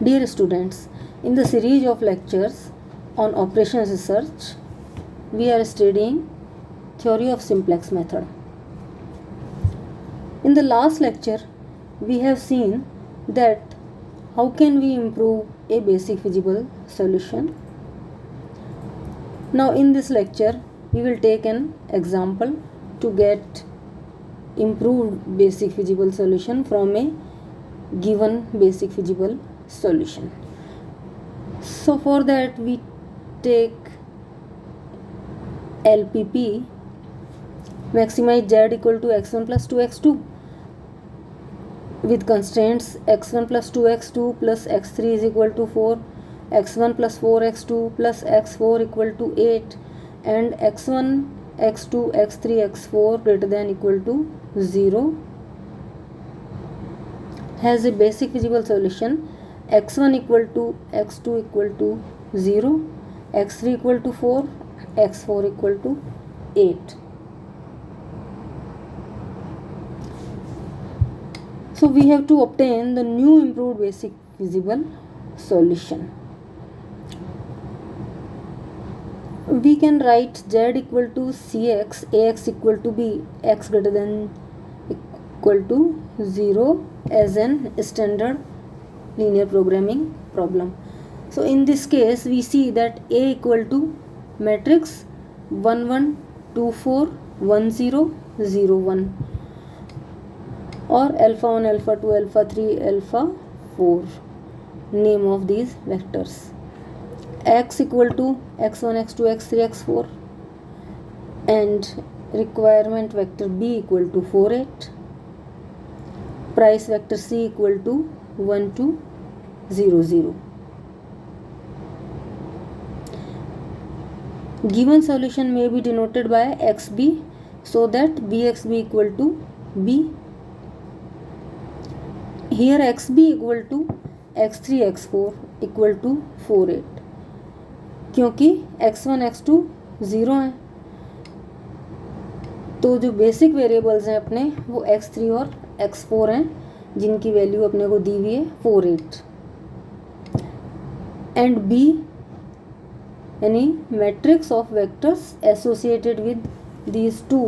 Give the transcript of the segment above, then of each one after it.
Dear students, in the series of lectures on operations research, we are studying theory of simplex method. In the last lecture, we have seen that how can we improve a basic feasible solution. Now in this lecture, we will take an example to get improved basic feasible solution from a given basic feasible solution. So for that we take LPP, maximize z equal to x1 plus 2x2 with constraints x1 plus 2x2 plus x3 is equal to 4, x1 plus 4x2 plus x4 equal to 8 and x1, x2, x3, x4 greater than equal to 0 has a basic feasible solution x1 equal to x2 equal to 0, x3 equal to 4, x4 equal to 8. So we have to obtain the new improved basic feasible solution. We can write z equal to cx, ax equal to b, x greater than equal to 0 as an standard linear programming problem. So in this case we see that A equal to matrix 1 1 2 4 1 0 0 1 or alpha 1 alpha 2 alpha 3 alpha 4, name of these vectors. X equal to x1 x2 x3 x4 and requirement vector B equal to 4 8, price vector C equal to 1 2 0 0. Given solution may be denoted by xb so that bxb equal to b. Here xb equal to x3 x4 equal to 4 8 क्योंकि x1 x2 0 है तो जो basic variables हैं अपने वो x3 और x4 हैं जिनकी वैल्यू अपने को दी हुई है 4 8 एंड b यानी matrix of vectors associated with these two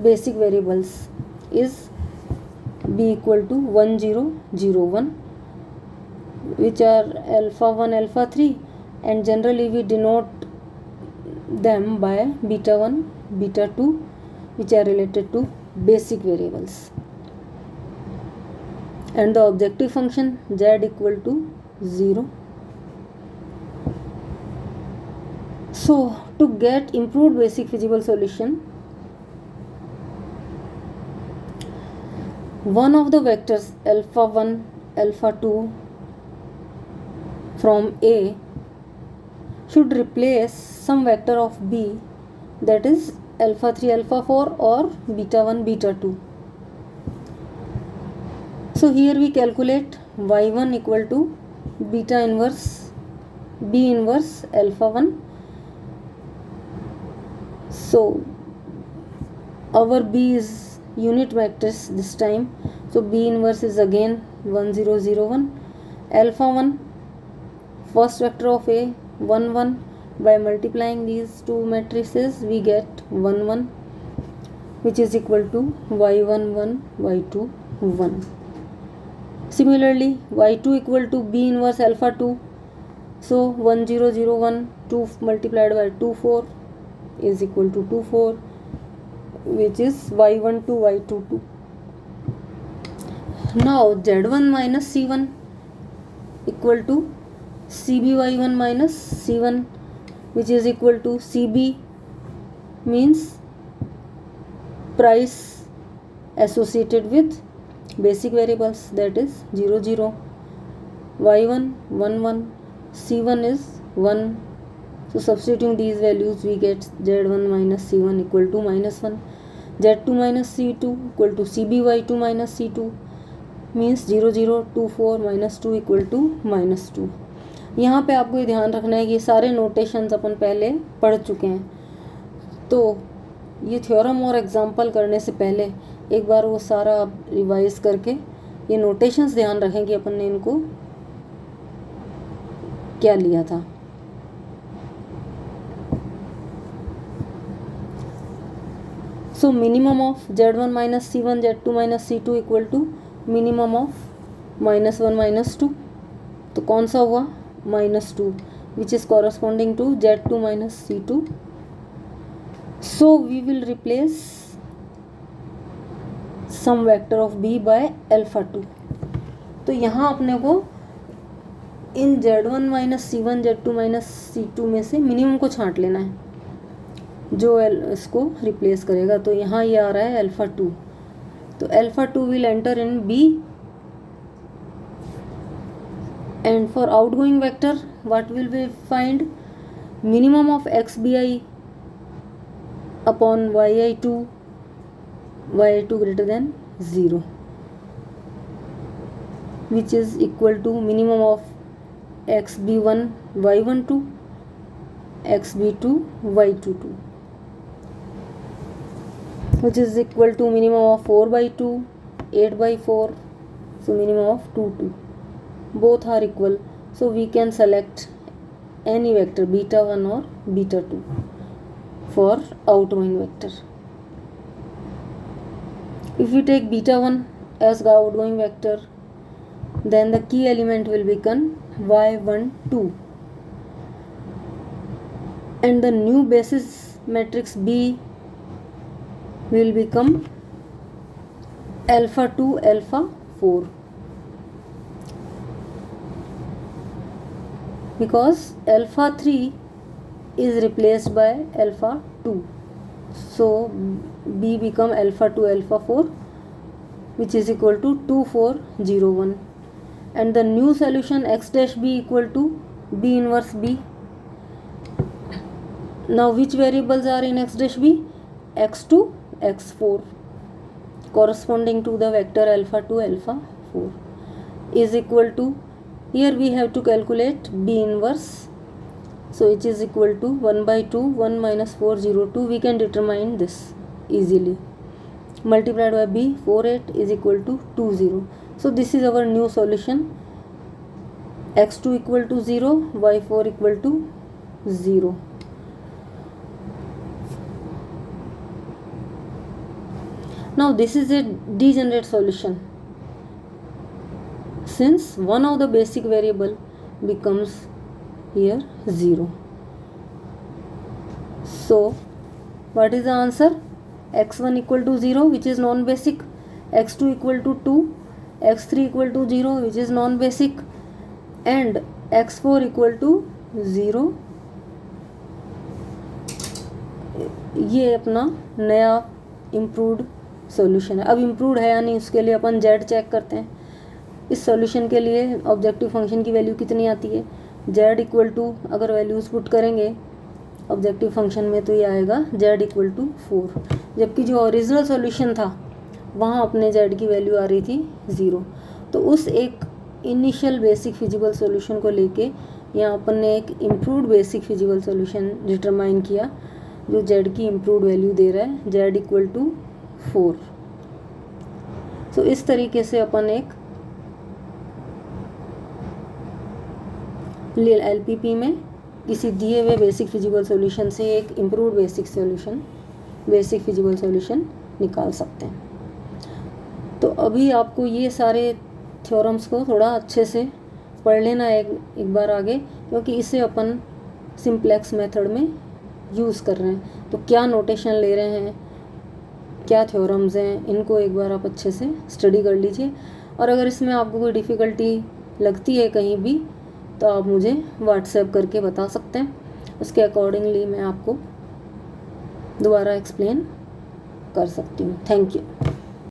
basic variables is b equal to 1 0 0 1 which are alpha 1 alpha 3 and generally we denote them by beta 1 beta 2 which are related to basic variables and the objective function z equal to 0. So to get improved basic feasible solution, one of the vectors alpha 1 alpha 2 from A should replace some vector of B, that is alpha 3 alpha 4 or beta 1 beta 2. So here we calculate y1 equal to beta inverse B inverse alpha 1. So our B is unit vectors this time, so B inverse is again 1 0 0 1, alpha 1 first vector of A 1 1, by multiplying these two matrices we get 1 1 which is equal to y1 1 y2 1. Similarly y2 equal to B inverse alpha 2, so 1 0 0 1 2 multiplied by 2 4 is equal to 2 4 which is y1 to y2 2. Now z1 minus c1 equal to cby1 minus c1 which is equal to cb means price associated with basic variables, that is 0 0, y1 1 1, c1 is 1. So substituting these values we get z1 minus c1 equal to minus 1, z2 minus c2 equal to cby2 minus c2 means 0 0 2 4 minus 2 equal to minus 2. यहाँ पे आपको ये ध्यान रखना है कि सारे notations अपन पहले पढ़ चुके हैं, तो ये थ्योरम और एग्जाम्पल करने से पहले एक बार वो सारा रिवाइज करके ये नोटेशंस ध्यान रखें कि अपन ने इनको क्या लिया था। So minimum of z1 minus c1 z2 minus c2 equal to minimum of -1 -2, तो कौन सा हुआ -2, which is corresponding to z2 minus c2. So we will replace some vector of b by alpha 2. तो यहाँ अपने को इन z1 minus c1 z2 minus c2 में से मिनिमम को छांट लेना है जो इसको रिप्लेस करेगा. तो यहाँ ये आ रहा है अल्फा 2. तो alpha 2 will enter in b and for outgoing vector what will we find minimum of xbi upon yi2 greater than 0 which is equal to minimum of xb1 y12 xb2 y22 which is equal to minimum of 4/2 8/4, so minimum of 2 2. Both are equal, so we can select any vector beta 1 or beta 2 for outgoing vector. If we take beta 1 as the outgoing vector, then the key element will become y12 and the new basis matrix B will become alpha 2 alpha 4 because alpha 3 is replaced by alpha 2, so B become alpha 2 alpha 4 which is equal to 2 4 0 1 and the new solution x dash b equal to b inverse b. Now which variables are in x dash b? x2 x4 corresponding to the vector alpha 2 alpha 4 is equal to, here we have to calculate b inverse, so it is equal to 1/2 1 minus 4 0 2. We can determine this easily, multiplied by b 4 8 is equal to 2 0. So this is our new solution, x2 equal to 0 y4 equal to 0. Now this is a degenerate solution since one of the basic variable becomes here 0. So what is the answer? x1 equal to 0 which is non-basic, x2 equal to 2, x3 equal to 0 which is non-basic and x4 equal to 0. ये अपना नया improved solution है. अब improved है या नहीं उसके लिए अपन z चेक करते हैं. इस सॉल्यूशन के लिए ऑब्जेक्टिव फंक्शन की वैल्यू कितनी आती है, z इक्वल टू, अगर वैल्यूज़ पुट करेंगे ऑब्जेक्टिव फंक्शन में तो ये आएगा z इक्वल टू 4, जबकि जो ओरिजिनल सॉल्यूशन था वहाँ अपने z की वैल्यू आ रही थी 0. तो उस एक इनिशियल बेसिक फिजिबल सॉल्यूशन को लेके यहाँ अपन ने एक improved basic feasible solution determine किया जो z की इम्प्रूव्ड वैल्यू दे रहा है z इक्वल टू 4. सो इस तरीके से अपन एक LPP में किसी दिए हुए बेसिक फिजिबल सॉल्यूशन से एक इम्प्रूव्ड बेसिक फिजिबल सॉल्यूशन निकाल सकते हैं. तो अभी आपको ये सारे थ्योरम्स को थोड़ा अच्छे से पढ़ लेना एक बार आगे, क्योंकि इसे अपन सिंप्लेक्स मेथड में यूज़ कर रहे हैं. तो क्या नोटेशन ले रहे हैं, क्या थ्योरम्स हैं, इनको एक बार आप अच्छे से स्टडी कर लीजिए. और अगर इसमें आपको कोई डिफ़िकल्टी लगती है कहीं भी तो आप मुझे व्हाट्सएप करके बता सकते हैं. उसके अकॉर्डिंगली मैं आपको दोबारा एक्सप्लेन कर सकती हूँ. Thank you.